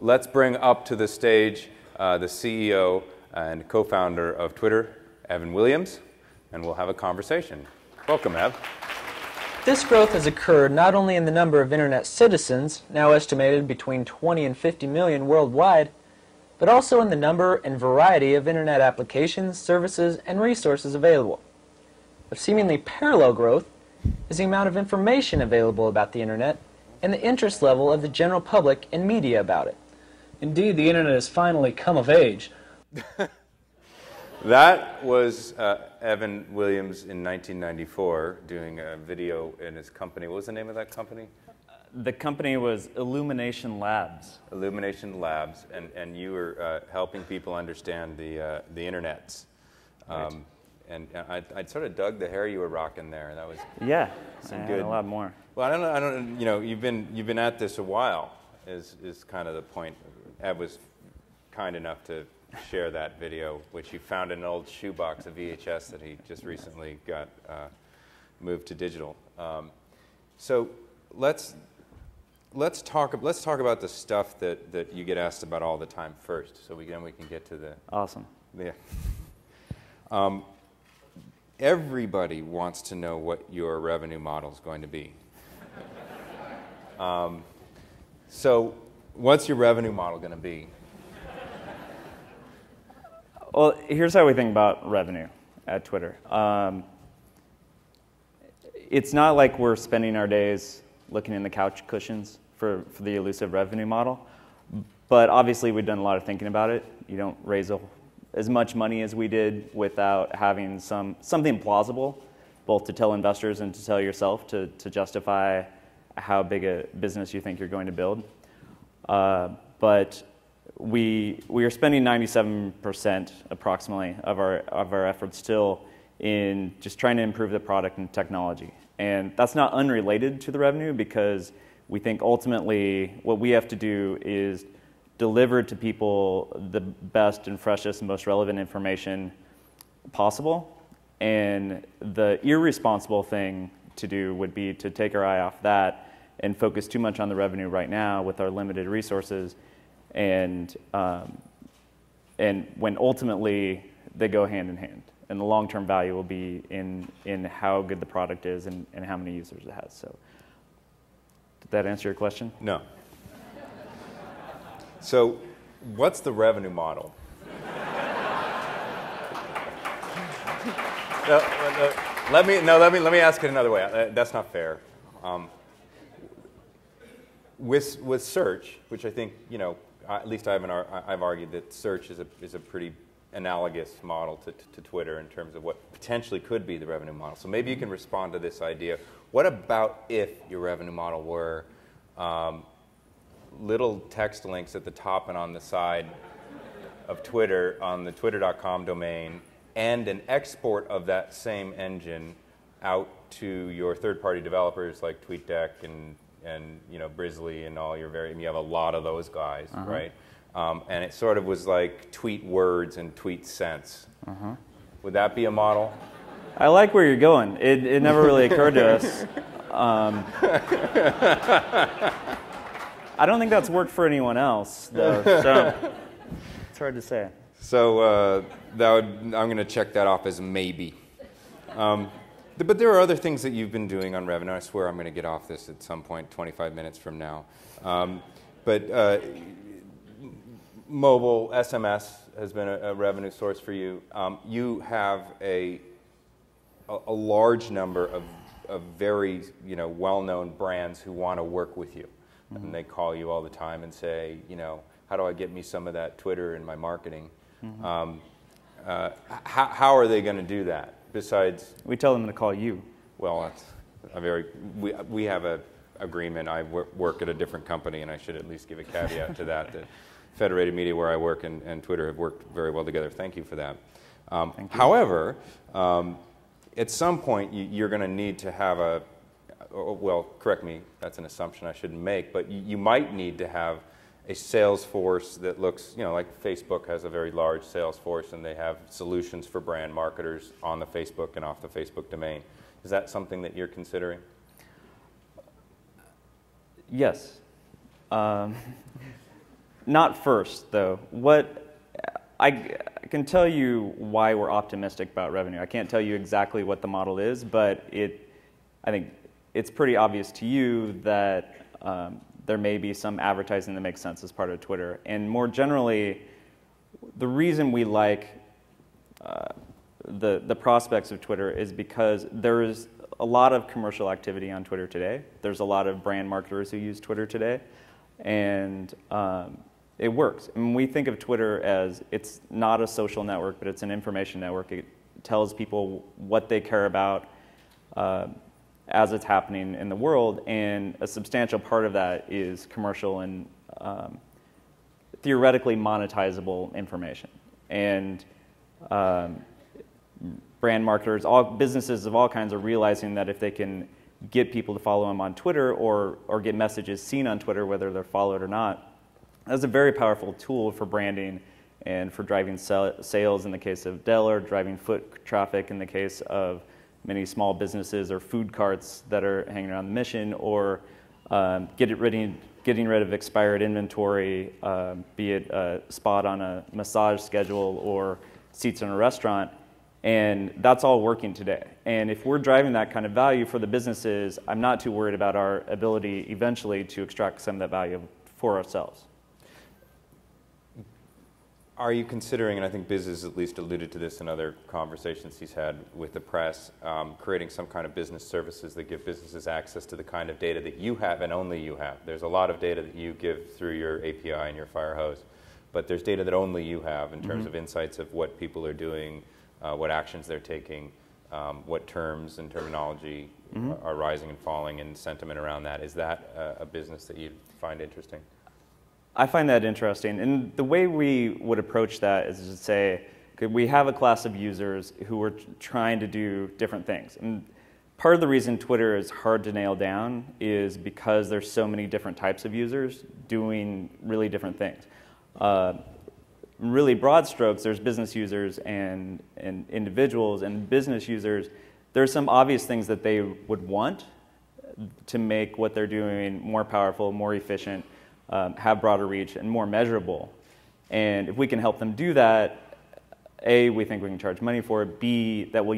let's bring up to the stage the CEO and co-founder of Twitter, Evan Williams, and we'll have a conversation. Welcome, Ev. This growth has occurred not only in the number of Internet citizens, now estimated between 20 and 50 million worldwide, but also in the number and variety of Internet applications, services, and resources available. Of seemingly parallel growth is the amount of information available about the Internet and the interest level of the general public and media about it. Indeed, the Internet has finally come of age. That was Evan Williams in 1994 doing a video in his company. What was the name of that company? The company was Illumination Labs. Illumination Labs, and you were helping people understand the internets. Right. And I sort of dug the hair you were rocking there. That was some good. A lot more. Well, I don't. You know, you've been at this a while. Is kind of the point. Ed was kind enough to share that video, which he found in an old shoebox of VHS that he just recently got moved to digital. So let's talk about the stuff that you get asked about all the time first, so we can get to the awesome. Yeah. Everybody wants to know what your revenue model is going to be. So what's your revenue model going to be? Well, here's how we think about revenue at Twitter. It's not like we're spending our days looking in the couch cushions for the elusive revenue model, but obviously we've done a lot of thinking about it. You don't raise as much money as we did without having something plausible, both to tell investors and to tell yourself to justify how big a business you think you're going to build. But we are spending 97% approximately of our efforts still in just trying to improve the product and technology. And that's not unrelated to the revenue, because we think ultimately what we have to do is deliver to people the best and freshest and most relevant information possible. And the irresponsible thing to do would be to take our eye off that and focus too much on the revenue right now with our limited resources, and when ultimately they go hand in hand. And the long-term value will be in how good the product is and how many users it has. So, did that answer your question? No. So, what's the revenue model? Let me ask it another way. That's not fair. With search, which I think, you know, at least I've argued that search is a pretty analogous model to Twitter in terms of what potentially could be the revenue model. So maybe you can respond to this idea. What about if your revenue model were little text links at the top and on the side of Twitter on the twitter.com domain, and an export of that same engine out to your third-party developers like TweetDeck and you know, Brizzly and all your you have a lot of those guys, right? And it sort of was like tweet words and tweet sense. Would that be a model? I like where you're going. It never really occurred to us. I don't think that's worked for anyone else, though. So it's hard to say. So I'm going to check that off as maybe. But there are other things that you've been doing on revenue. I swear I'm going to get off this at some point, 25 minutes from now. But mobile SMS has been a revenue source for you. You have a large number of very well-known brands who want to work with you, and they call you all the time and say, how do I get me some of that Twitter in my marketing? How are they going to do that? Besides, we tell them to call you. Well, that's we have an agreement. I work at a different company, and I should at least give a caveat to that. That Federated Media, where I work, and Twitter have worked very well together. Thank you for that. Thank you. However, at some point, you're going to need to have well, correct me, that's an assumption I shouldn't make, but you might need to have a sales force that looks, like Facebook has a very large sales force, and they have solutions for brand marketers on the Facebook and off the Facebook domain. Is that something that you're considering? Yes. Not first, though. I can tell you why we're optimistic about revenue. I can't tell you exactly what the model is, but I think it's pretty obvious to you that there may be some advertising that makes sense as part of Twitter. And more generally, the reason we like the prospects of Twitter is because there is a lot of commercial activity on Twitter today. There's a lot of brand marketers who use Twitter today, and it works. And we think of Twitter as it's not a social network, but it's an information network. It tells people what they care about as it's happening in the world, and a substantial part of that is commercial and theoretically monetizable information. And brand marketers, businesses of all kinds are realizing that if they can get people to follow them on Twitter or get messages seen on Twitter, whether they're followed or not, that's a very powerful tool for branding and for driving sales in the case of Battelle, or driving foot traffic in the case of many small businesses or food carts that are hanging around the Mission, or getting rid of expired inventory, be it a spot on a massage schedule or seats in a restaurant. And that's all working today. And if we're driving that kind of value for the businesses, I'm not too worried about our ability eventually to extract some of that value for ourselves. Are you considering, and I think Biz has at least alluded to this in other conversations he's had with the press, creating some kind of business services that give businesses access to the kind of data that you have and only you have? There's a lot of data that you give through your API and your Firehose, but there's data that only you have in terms of insights of what people are doing, what actions they're taking, what terms and terminology are rising and falling, and sentiment around that. Is that a business that you find interesting? I find that interesting. And the way we would approach that is to say, we have a class of users who are trying to do different things. And part of the reason Twitter is hard to nail down is because there's so many different types of users doing really different things. Really broad strokes, there's business users and individuals, and business users, there's some obvious things that they would want to make what they're doing more powerful, more efficient, have broader reach, and more measurable. And if we can help them do that, A, we think we can charge money for it. B, that will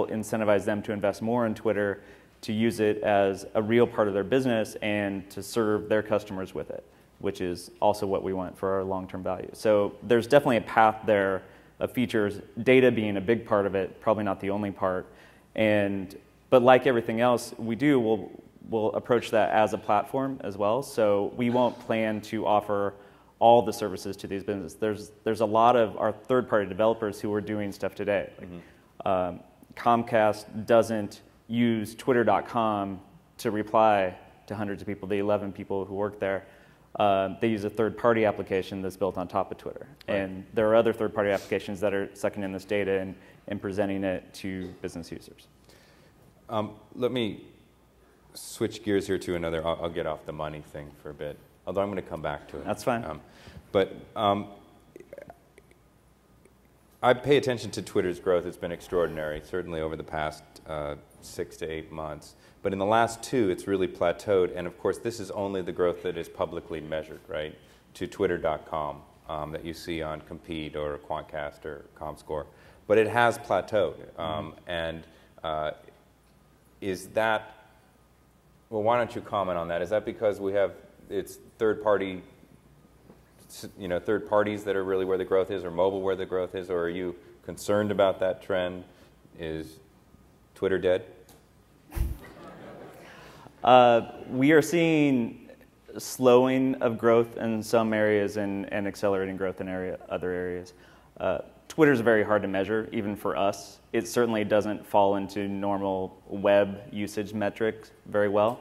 incentivize them to invest more in Twitter, to use it as a real part of their business, and to serve their customers with it, which is also what we want for our long-term value. So there's definitely a path there of features, data being a big part of it, probably not the only part. But like everything else we do, we'll approach that as a platform as well. So we won't plan to offer all the services to these businesses. There's a lot of our third-party developers who are doing stuff today. Like, Comcast doesn't use Twitter.com to reply to hundreds of people, the 11 people who work there. They use a third-party application that's built on top of Twitter. Right. And there are other third-party applications that are sucking in this data and presenting it to business users. Let me switch gears here to another. I'll get off the money thing for a bit, although I'm going to come back to it. That's fine. I pay attention to Twitter's growth. It's been extraordinary, certainly over the past 6 to 8 months. But in the last 2, it's really plateaued. And of course, this is only the growth that is publicly measured, right, to Twitter.com that you see on Compete or Quantcast or ComScore. But it has plateaued. Is that, well, why don't you comment on that? Is that because it's third parties that are really where the growth is, or mobile where the growth is, or are you concerned about that trend? Is Twitter dead? We are seeing slowing of growth in some areas and accelerating growth in other areas. Twitter is very hard to measure, even for us. It certainly doesn't fall into normal web usage metrics very well.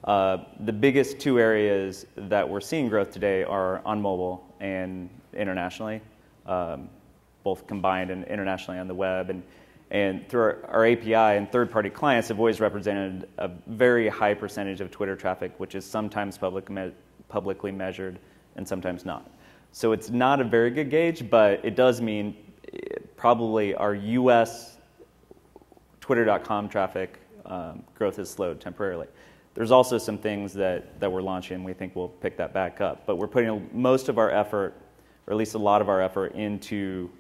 The biggest 2 areas that we're seeing growth today are on mobile and internationally, both combined and internationally on the web. And through our API and third-party clients have always represented a very high percentage of Twitter traffic, which is sometimes publicly measured and sometimes not. So it's not a very good gauge, but it does mean probably our US Twitter.com traffic growth has slowed temporarily. There's also some things that we're launching. We think we'll pick that back up. But we're putting most of our effort, or at least a lot of our effort, into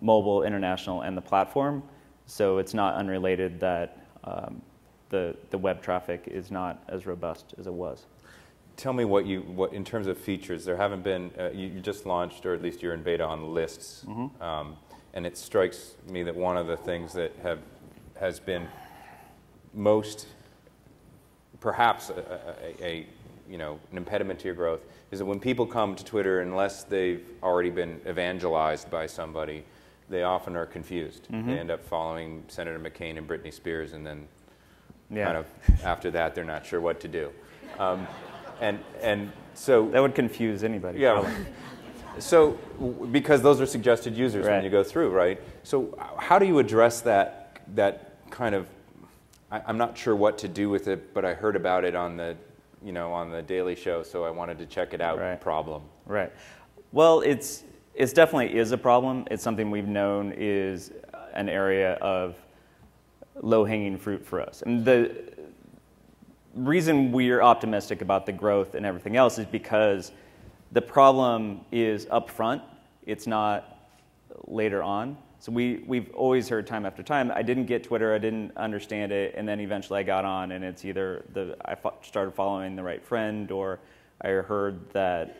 mobile, international, and the platform. So it's not unrelated that the web traffic is not as robust as it was. Tell me what in terms of features, there haven't been, you just launched, or at least you're in beta on lists, and it strikes me that one of the things that has been most, perhaps an impediment to your growth is that when people come to Twitter, unless they've already been evangelized by somebody, they often are confused. They end up following Senator McCain and Britney Spears, and then kind of after that, they're not sure what to do. And so that would confuse anybody. Yeah. Probably. So because those are suggested users when you go through, right? So how do you address that kind of? I'm not sure what to do with it, but I heard about it on the Daily Show, so I wanted to check it out. Problem. Right. Well, it's definitely is a problem. It's something we've known is an area of low-hanging fruit for us. And the reason we're optimistic about the growth and everything else is because the problem is up front. It's not later on. So we've always heard time after time, I didn't get Twitter, I didn't understand it, and then eventually I got on, and it's either I started following the right friend, or I heard that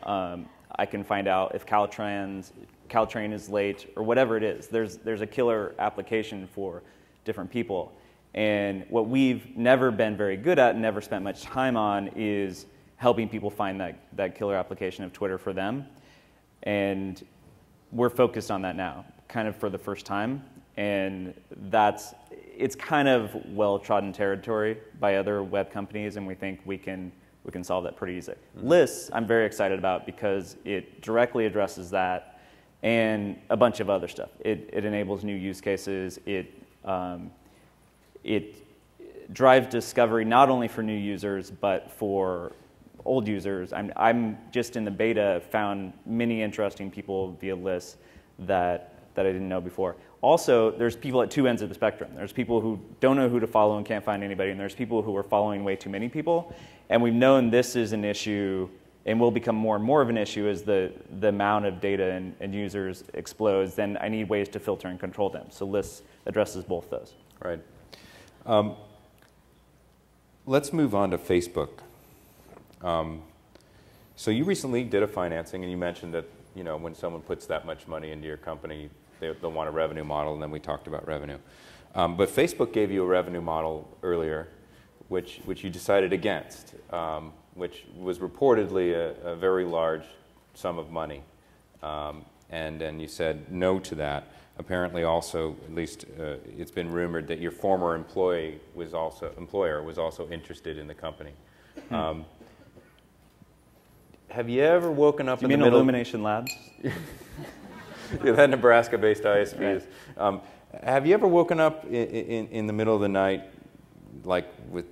I can find out if Caltrain is late, or whatever it is. There's a killer application for different people. And what we've never been very good at and never spent much time on is helping people find that killer application of Twitter for them. And we're focused on that now, kind of for the first time. And it's kind of well-trodden territory by other web companies, and we think we can solve that pretty easy. Lists, I'm very excited about because it directly addresses that and a bunch of other stuff. It enables new use cases. It drives discovery not only for new users, but for old users. I'm just in the beta, found many interesting people via lists that I didn't know before. Also, there's people at two ends of the spectrum. There's people who don't know who to follow and can't find anybody, and there's people who are following way too many people. And we've known this is an issue and will become more and more of an issue as the amount of data and users explodes. Then I need ways to filter and control them. So lists addresses both those. Right. Let's move on to Facebook. So you recently did a financing, and you mentioned that when someone puts that much money into your company, they'll want a revenue model, and then we talked about revenue. But Facebook gave you a revenue model earlier, which you decided against, which was reportedly a very large sum of money, and then you said no to that. Apparently, also, at least it's been rumored that your former employer was also interested in the company. Have you ever woken up in the middle? You mean Illumination Labs? Yeah, that Nebraska-based ISP is. Have you ever woken up in the middle of the night, like with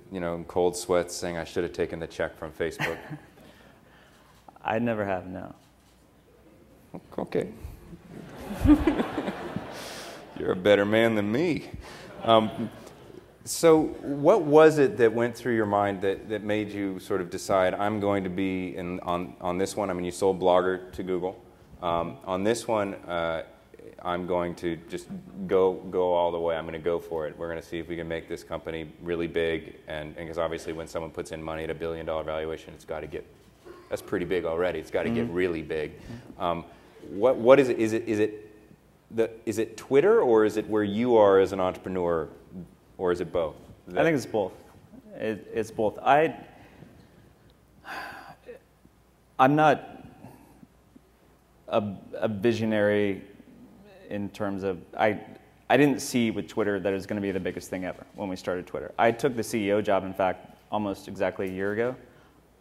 cold sweats, saying I should have taken the check from Facebook? I never have, no. Okay. You're a better man than me. So what was it that went through your mind that made you sort of decide, I'm going to be on this one? I mean, you sold Blogger to Google. On this one, I'm going to just go all the way. I'm going to go for it. We're going to see if we can make this company really big. And because obviously when someone puts in money at $1 billion valuation, it's got to get, that's pretty big already. It's got to get really big. What is it? Is it Twitter, or is it where you are as an entrepreneur, or is it both? I think it's both. It's both. I'm not a visionary in terms of, I didn't see with Twitter that it was going to be the biggest thing ever when we started Twitter. I took the CEO job, in fact, almost exactly a year ago,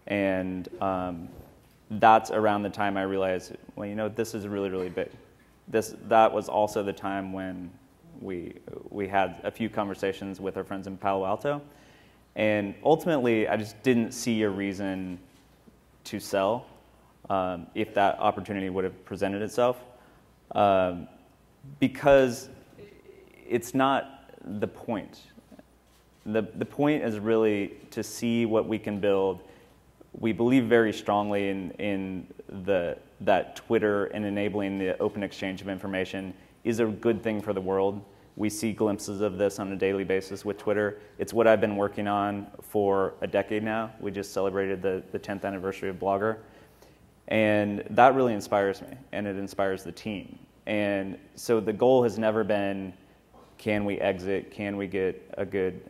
and that's around the time I realized, well, this is really, really big. That was also the time when we had a few conversations with our friends in Palo Alto, and ultimately I just didn't see a reason to sell if that opportunity would have presented itself, because it's not the point. The point is really to see what we can build. We believe very strongly in that Twitter and enabling the open exchange of information is a good thing for the world. We see glimpses of this on a daily basis with Twitter. It's what I've been working on for a decade now. We just celebrated the 10th anniversary of Blogger. And that really inspires me, and it inspires the team. And so the goal has never been, can we exit? Can we get a good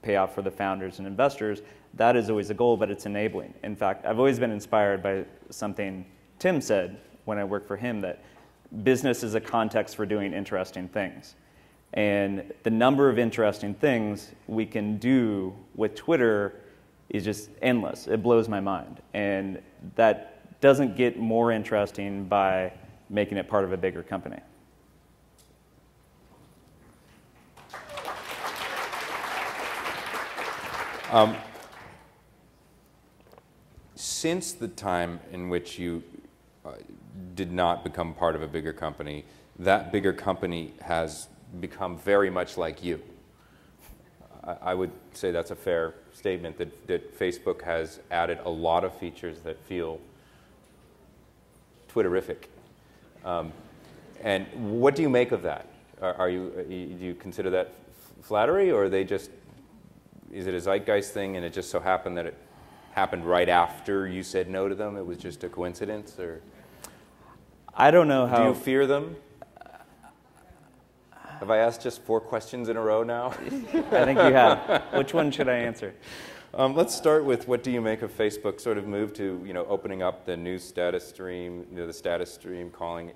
payoff for the founders and investors? That is always a goal, but it's enabling. In fact, I've always been inspired by something Tim said when I worked for him, that business is a context for doing interesting things. And the number of interesting things we can do with Twitter is just endless. It blows my mind. And that doesn't get more interesting by making it part of a bigger company. Since the time in which you did not become part of a bigger company, that bigger company has become very much like you. I would say that's a fair statement, that Facebook has added a lot of features that feel Twitterific. And what do you make of that? Do you consider that flattery, or are they just, is it a zeitgeist thing and it just so happened that it happened right after you said no to them? It was just a coincidence, or? I don't know how. Do you fear them? Have I asked just 4 questions in a row now? I think you have. Which one should I answer? Let's start with, what do you make of Facebook sort of move to, opening up the news status stream, the status stream, calling,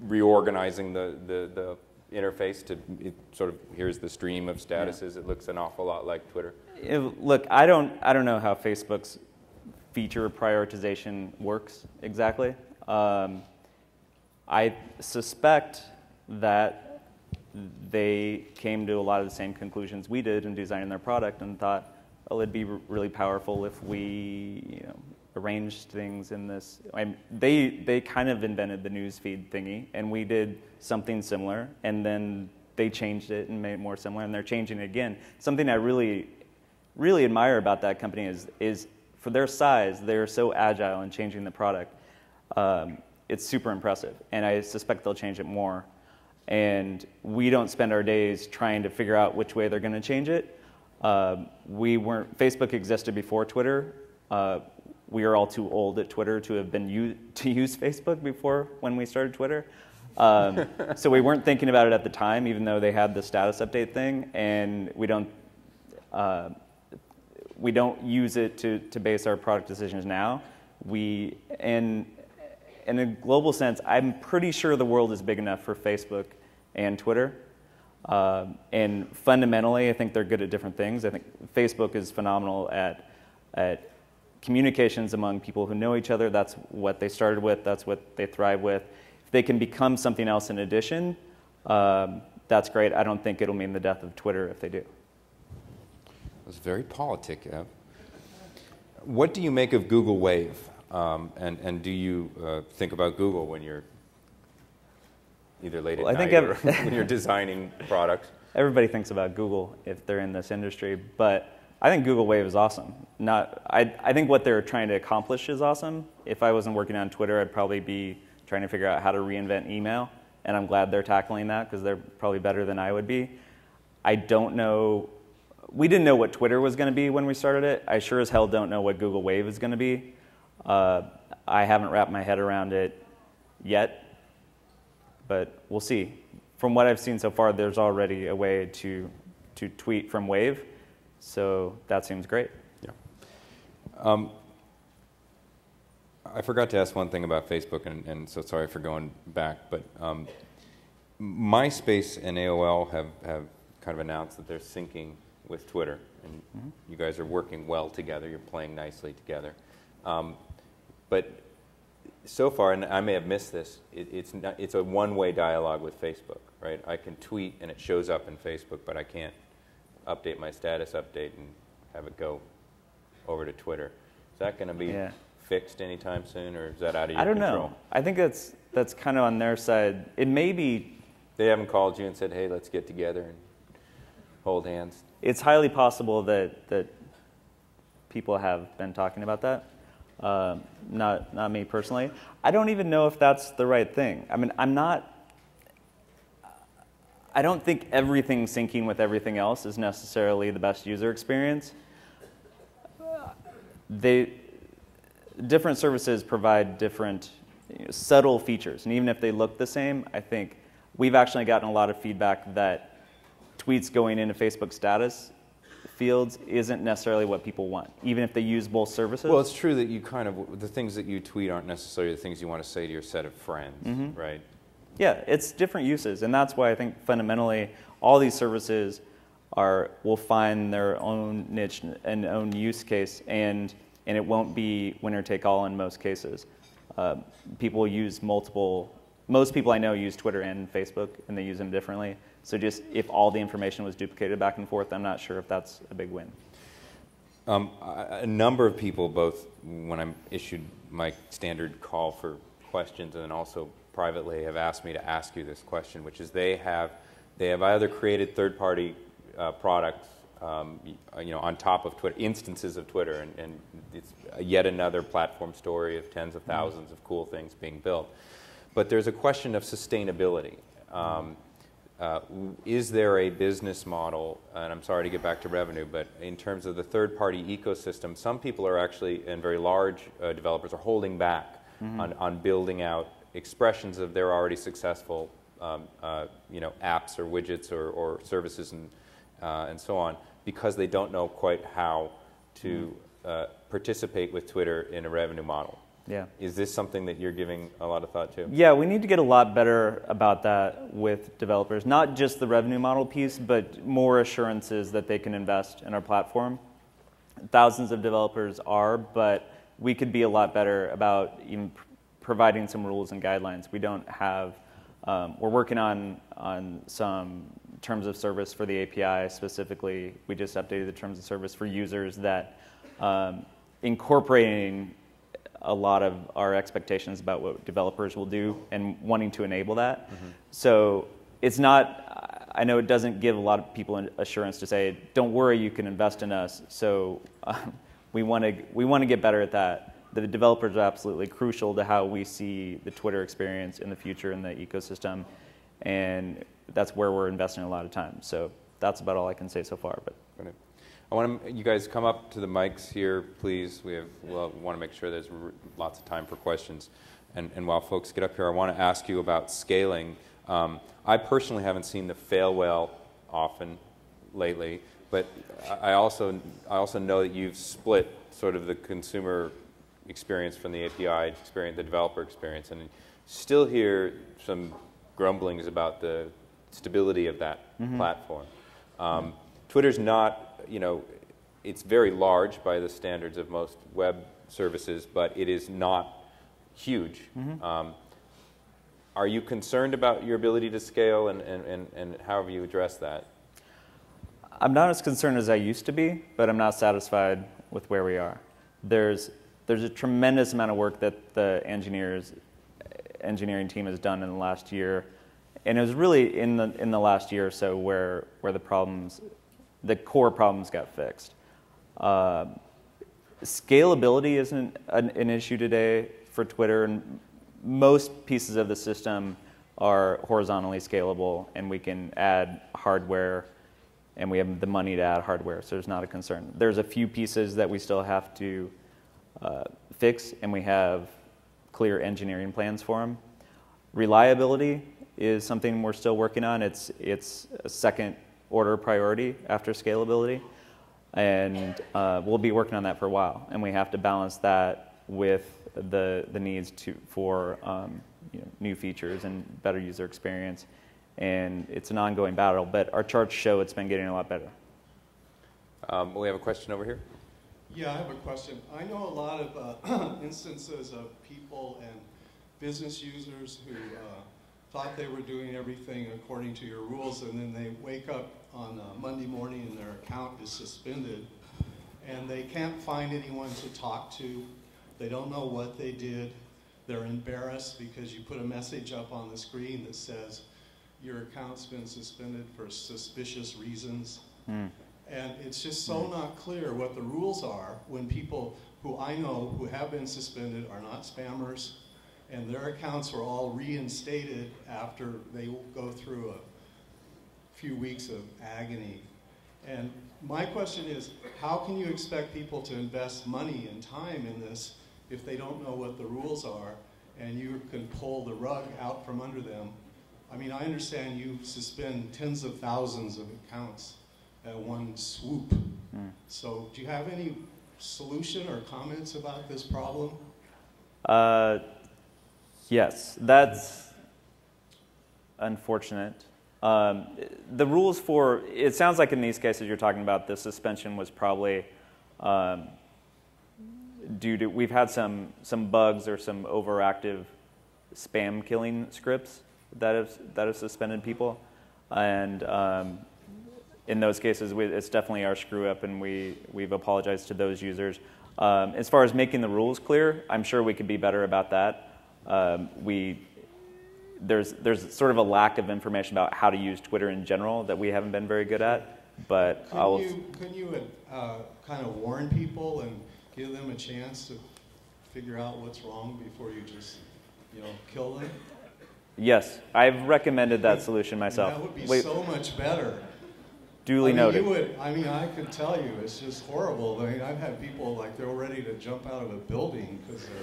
reorganizing the interface to sort of, here's the stream of statuses. Yeah. It looks an awful lot like Twitter. Look, I don't know how Facebook's feature prioritization works exactly. I suspect that they came to a lot of the same conclusions we did in designing their product, and thought, oh, it'd be really powerful if we arranged things in this. They kind of invented the newsfeed thingy, and we did something similar, and then they changed it and made it more similar, and they're changing it again. Something I really, really admire about that company is for their size, they're so agile in changing the product. It's super impressive, and I suspect they'll change it more. And we don't spend our days trying to figure out which way they're going to change it. Facebook existed before Twitter. We are all too old at Twitter to have been to use Facebook before when we started Twitter. So we weren't thinking about it at the time, even though they had the status update thing, and we don't use it to base our product decisions now. In a global sense, I'm pretty sure the world is big enough for Facebook and Twitter. And fundamentally, I think they're good at different things. I think Facebook is phenomenal at communications among people who know each other. That's what they started with. That's what they thrive with. If they can become something else in addition, that's great. I don't think it'll mean the death of Twitter if they do. It was very politic, Ev. What do you make of Google Wave? And do you think about Google when you're either late at night or when you're designing products? Everybody thinks about Google if they're in this industry, but I think Google Wave is awesome. I think what they're trying to accomplish is awesome. If I wasn't working on Twitter, I'd probably be trying to figure out how to reinvent email, and I'm glad they're tackling that because they're probably better than I would be. I don't know. We didn't know what Twitter was going to be when we started it. I sure as hell don't know what Google Wave is going to be. I haven't wrapped my head around it yet, but we'll see. From what I've seen so far, there's already a way to tweet from Wave, so that seems great. Yeah. I forgot to ask one thing about Facebook, and so sorry for going back, but MySpace and AOL have kind of announced that they're syncing with Twitter, and you guys are working well together. You're playing nicely together. But so far, and I may have missed this, it's a one-way dialogue with Facebook, right? I can tweet and it shows up in Facebook, but I can't update my status update and have it go over to Twitter. Is that going to be fixed anytime soon, or is that out of your control? I don't know. I think that's kind of on their side. It may be. They haven't called you and said, hey, let's get together and hold hands? It's highly possible that people have been talking about that. Not me personally. I don't even know if that's the right thing. I mean, I don't think everything syncing with everything else is necessarily the best user experience. Different services provide different subtle features, and even if they look the same, I think we've actually gotten a lot of feedback that tweets going into Facebook status fields isn't necessarily what people want, even if they use both services. Well, it's true that the things that you tweet aren't necessarily the things you want to say to your set of friends, right? Yeah, it's different uses, and that's why I think fundamentally all these services will find their own niche and own use case, and it won't be winner take all in most cases. People use most people I know use Twitter and Facebook, and they use them differently. So just if all the information was duplicated back and forth, I'm not sure if that's a big win. A number of people, both when I issued my standard call for questions and also privately, have asked me to ask you this question, which is they have either created third-party products, on top of Twitter, instances of Twitter, and it's yet another platform story of tens of thousands of cool things being built. But there's a question of sustainability. Is there a business model, and I'm sorry to get back to revenue, but in terms of the third-party ecosystem, some people are actually, and very large developers, are holding back on building out expressions of their already successful apps or widgets or services and so on, because they don't know quite how to participate with Twitter in a revenue model. Yeah. Is this something that you're giving a lot of thought to? Yeah, we need to get a lot better about that with developers. Not just the revenue model piece, but more assurances that they can invest in our platform. Thousands of developers are, but we could be a lot better about even providing some rules and guidelines. We don't have, we're working on some terms of service for the API specifically. We just updated the terms of service for users that incorporating a lot of our expectations about what developers will do and wanting to enable that. So it's not, I know it doesn't give a lot of people an assurance to say, don't worry, you can invest in us. So we want to get better at that. The developers are absolutely crucial to how we see the Twitter experience in the future in the ecosystem, and that's where we're investing a lot of time. So that's about all I can say so far. But I want you guys come up to the mics here, please. We want to make sure there's lots of time for questions. And while folks get up here, I want to ask you about scaling. I personally haven't seen the fail well often lately, but I also know that you've split sort of the consumer experience from the API experience, the developer experience, and still hear some grumblings about the stability of that platform. Twitter's not, it's very large by the standards of most web services, but it is not huge. Are you concerned about your ability to scale, and how have you addressed that? I'm not as concerned as I used to be, but I'm not satisfied with where we are. There's a tremendous amount of work that the engineering team has done in the last year, and it was really in the last year or so where the core problems got fixed. Scalability isn't an issue today for Twitter, and most pieces of the system are horizontally scalable, and we can add hardware, and we have the money to add hardware, so there's not a concern. There's a few pieces that we still have to fix, and we have clear engineering plans for them. Reliability is something we're still working on. It's a second order priority after scalability, and we'll be working on that for a while, and we have to balance that with the needs for new features and better user experience, and it's an ongoing battle, but our charts show it's been getting a lot better. We have a question over here. Yeah, I have a question. I know a lot of instances of people and business users who thought they were doing everything according to your rules, and then they wake up on Monday morning and their account is suspended, and they can't find anyone to talk to. They don't know what they did. They're embarrassed because you put a message up on the screen that says your account's been suspended for suspicious reasons. And it's just so not clear what the rules are when people who I know who have been suspended are not spammers, and their accounts are all reinstated after they go through a few weeks of agony. And my question is, how can you expect people to invest money and time in this if they don't know what the rules are, and you can pull the rug out from under them? I mean, I understand you suspend tens of thousands of accounts at one swoop. So do you have any solution or comments about this problem? Yes, that's unfortunate. The rules for, it sounds like in these cases you're talking about, the suspension was probably due to, we've had some bugs or some overactive spam killing scripts that have suspended people. And in those cases, it's definitely our screw up, and we've apologized to those users. As far as making the rules clear, I'm sure we could be better about that. There's sort of a lack of information about how to use Twitter in general that we haven't been very good at. But couldn't you kind of warn people and give them a chance to figure out what's wrong before you just, kill them? Yes, I've recommended that solution myself. That would be so much better. Duly noted. I could tell you, it's just horrible. I mean, I've had people like they're ready to jump out of a building because they're.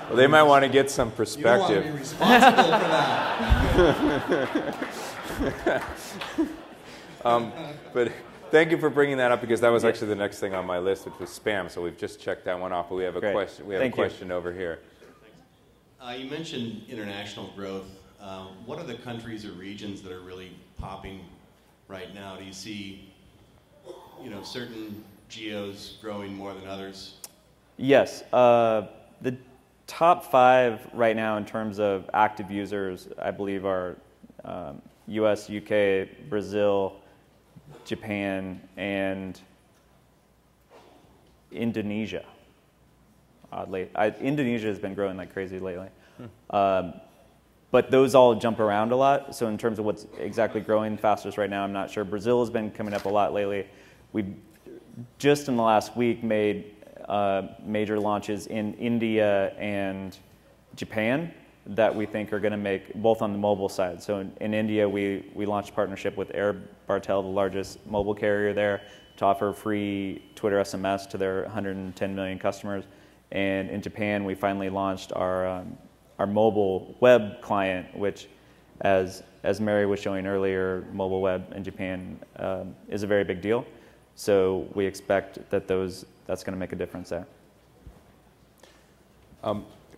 Well, they might want to get some perspective. You don't want to be responsible for that. But thank you for bringing that up, because that was actually the next thing on my list, which was spam. So we've just checked that one off. But we have a question. We have a question over here. You mentioned international growth. What are the countries or regions that are really popping right now? Do you see, certain geos growing more than others? Yes. The top 5 right now in terms of active users, I believe, are US, UK, Brazil, Japan, and Indonesia. Oddly, Indonesia has been growing like crazy lately. But those all jump around a lot. So in terms of what's exactly growing fastest right now, I'm not sure. Brazil has been coming up a lot lately. We just in the last week made major launches in India and Japan that we think are going to make, both on the mobile side. So in India, we launched a partnership with Battelle, the largest mobile carrier there, to offer free Twitter SMS to their 110 million customers. And in Japan, we finally launched our mobile web client, which, as Mary was showing earlier, mobile web in Japan is a very big deal. So we expect that that's going to make a difference there.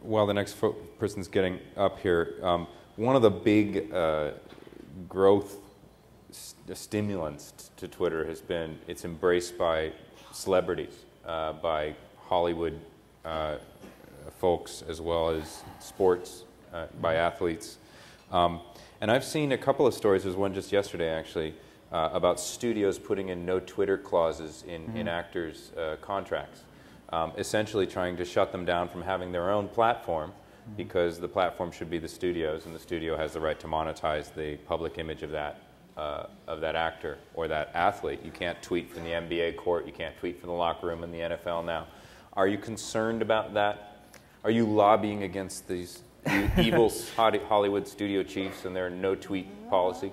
While the next person's getting up here, one of the big growth stimulants to Twitter has been its embrace by celebrities, by Hollywood folks, as well as sports, by athletes. And I've seen a couple of stories, there's one just yesterday actually, about studios putting in no Twitter clauses in actors' contracts, essentially trying to shut them down from having their own platform, because the platform should be the studio's, and the studio has the right to monetize the public image of that actor or that athlete. You can't tweet from the NBA court, you can't tweet from the locker room in the NFL now. Are you concerned about that? Are you lobbying against these evil Hollywood studio chiefs and their no-tweet policy?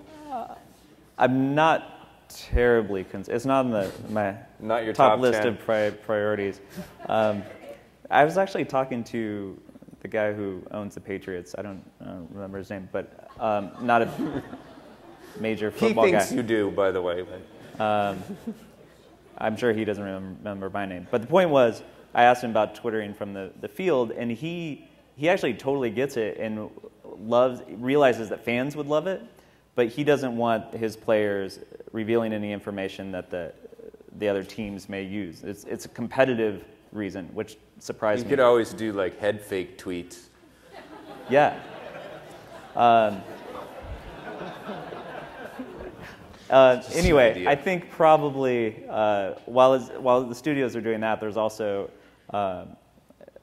I'm not terribly concerned. It's not on my not your top top list 10. of priorities. I was actually talking to the guy who owns the Patriots. I don't remember his name, but not a major football guy. He thinks you do, by the way. I'm sure he doesn't remember my name. But the point was, I asked him about Twittering from the field, and he actually totally gets it and realizes that fans would love it, but he doesn't want his players revealing any information that the other teams may use. It's a competitive reason, which surprised me. You could always do like head fake tweets. Yeah. Anyway, I think probably while the studios are doing that, there's also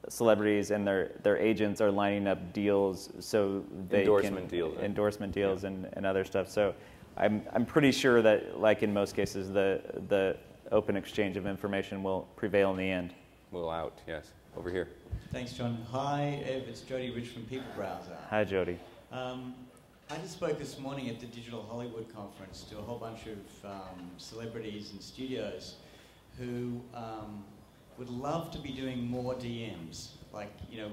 celebrities and their agents are lining up deals so they endorsement deals and other stuff. So I'm pretty sure that, like in most cases, the open exchange of information will prevail in the end. Will out, yes. Over here. Thanks, John. Hi, Ev. It's Jody Rich from People Browser. Hi, Jody. I just spoke this morning at the Digital Hollywood Conference to a whole bunch of celebrities and studios who would love to be doing more DMs. Like, you know,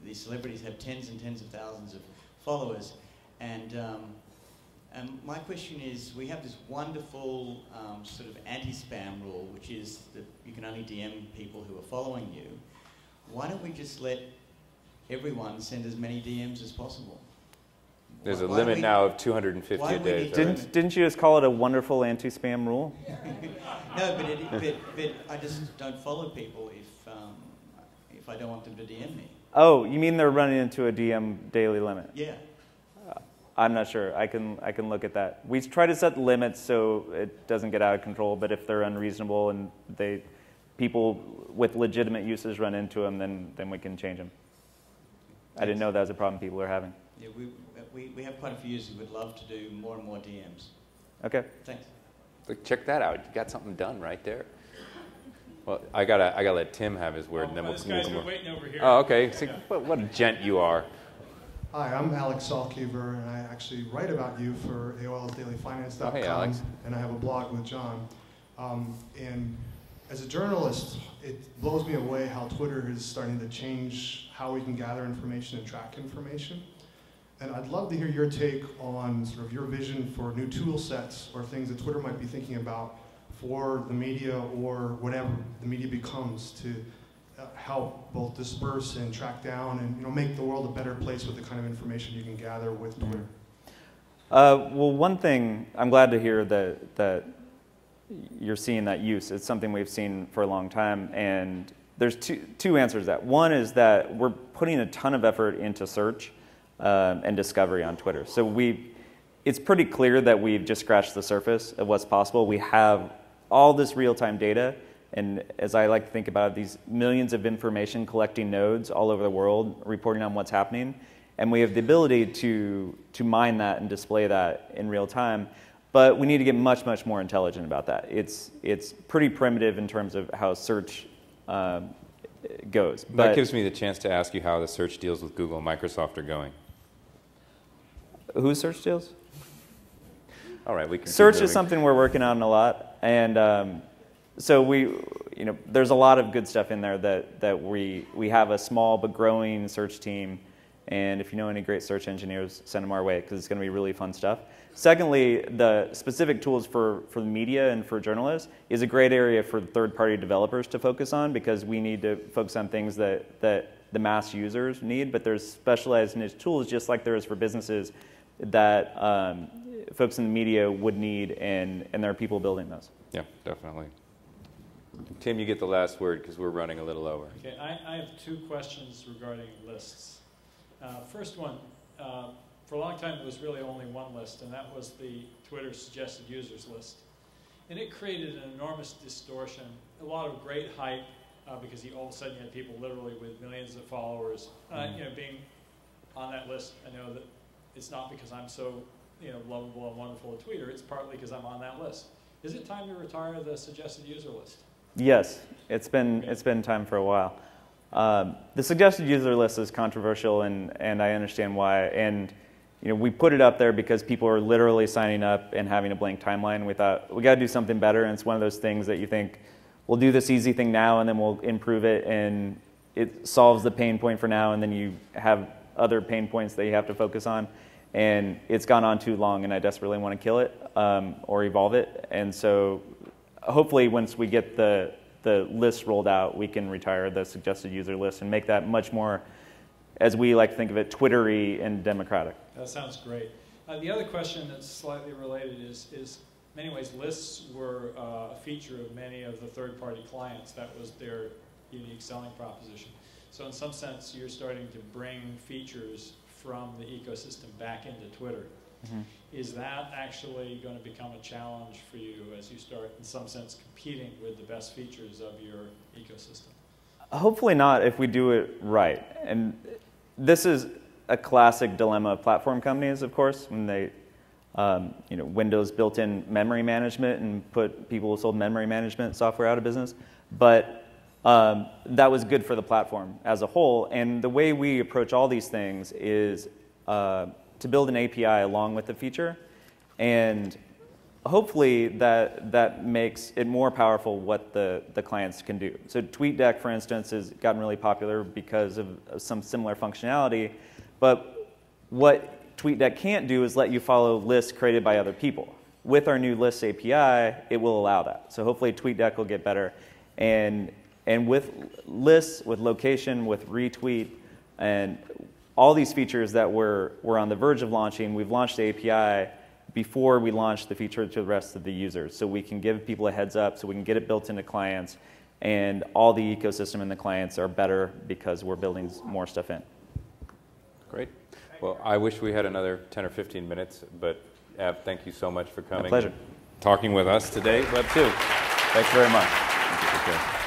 these celebrities have tens and tens of thousands of followers. And my question is, we have this wonderful sort of anti-spam rule, which is that you can only DM people who are following you. Why don't we just let everyone send as many DMs as possible? There's a limit now of 250 a day. Didn't you just call it a wonderful anti-spam rule? No, but I just don't follow people if I don't want them to DM me. Oh, you mean they're running into a DM daily limit? Yeah. I'm not sure. I can look at that. We try to set limits so it doesn't get out of control, but if they're unreasonable and people with legitimate uses run into them, then we can change them. I didn't know that was a problem people are having. Yeah, we have quite a few users who would love to do more and more DMs. Okay. Thanks. Look, check that out. You got something done right there. Well, I gotta let Tim have his word, and then this guy's been waiting over here. Oh, okay. See, what a gent you are. Hi, I'm Alex Salkever, and I actually write about you for AOL'sDailyFinance.com, hey, Alex. and I have a blog with John. And as a journalist, it blows me away how Twitter is starting to change how we can gather information and track information. And I'd love to hear your take on sort of your vision for new tool sets or things that Twitter might be thinking about for the media or whatever the media becomes to help both disperse and track down and make the world a better place with the kind of information you can gather with Twitter. Well, one thing, I'm glad to hear that you're seeing that use. It's something we've seen for a long time, and there's two answers to that. One is that we're putting a ton of effort into search and discovery on Twitter. So it's pretty clear that we've just scratched the surface of what's possible. We have all this real-time data, and as I like to think about it, these millions of information collecting nodes all over the world, reporting on what's happening, and we have the ability to mine that and display that in real time. But we need to get much, much more intelligent about that. It's pretty primitive in terms of how search goes. That gives me the chance to ask you how the search deals with Google and Microsoft are going. Whose search deals? All right, we can. Search is something we're working on a lot, and so there's a lot of good stuff in there that we have a small but growing search team, and if you know any great search engineers, send them our way because it's going to be really fun stuff. Secondly, the specific tools for the media and for journalists is a great area for third-party developers to focus on because we need to focus on things that the mass users need, but there's specialized niche tools just like there is for businesses that folks in the media would need, and there are people building those. Yeah, definitely. Tim, you get the last word because we're running a little over. Okay, I have two questions regarding lists. First one, for a long time there was really only one list, and that was the Twitter suggested users list. And it created an enormous distortion, a lot of great hype, because all of a sudden you had people literally with millions of followers being on that list. I know that it's not because I'm so lovable and wonderful a tweeter, it's partly because I'm on that list. Is it time to retire the suggested user list? Yes, it's been time for a while. The suggested user list is controversial, and I understand why. And we put it up there because people are literally signing up and having a blank timeline. We thought we got to do something better, and it's one of those things that you think we'll do this easy thing now, and then we'll improve it, and it solves the pain point for now, and then you have other pain points that you have to focus on. And it's gone on too long, and I desperately want to kill it or evolve it. And so hopefully once we get the list rolled out, we can retire the suggested user list and make that much more, as we like to think of it, Twittery and democratic. That sounds great. The other question that's slightly related is in many ways lists were a feature of many of the third-party clients. That was their unique selling proposition. So in some sense, you're starting to bring features from the ecosystem back into Twitter. Mm-hmm. Is that actually going to become a challenge for you as you start, in some sense, competing with the best features of your ecosystem? Hopefully not if we do it right. And this is a classic dilemma of platform companies, of course, when they Windows built-in memory management and put people who sold memory management software out of business. But that was good for the platform as a whole. And the way we approach all these things is to build an API along with the feature. And hopefully that makes it more powerful what the clients can do. So TweetDeck, for instance, has gotten really popular because of some similar functionality. But what TweetDeck can't do is let you follow lists created by other people. With our new lists API, it will allow that. So hopefully TweetDeck will get better. And with lists, with location, with retweet, and all these features that we're on the verge of launching, we've launched the API before we launch the feature to the rest of the users. So we can give people a heads up, so we can get it built into clients, and all the ecosystem and the clients are better because we're building more stuff in. Great. Well, I wish we had another 10 or 15 minutes, but Ab, thank you so much for coming. My pleasure. Talking with us today. Web 2. Thanks very much. Thank you.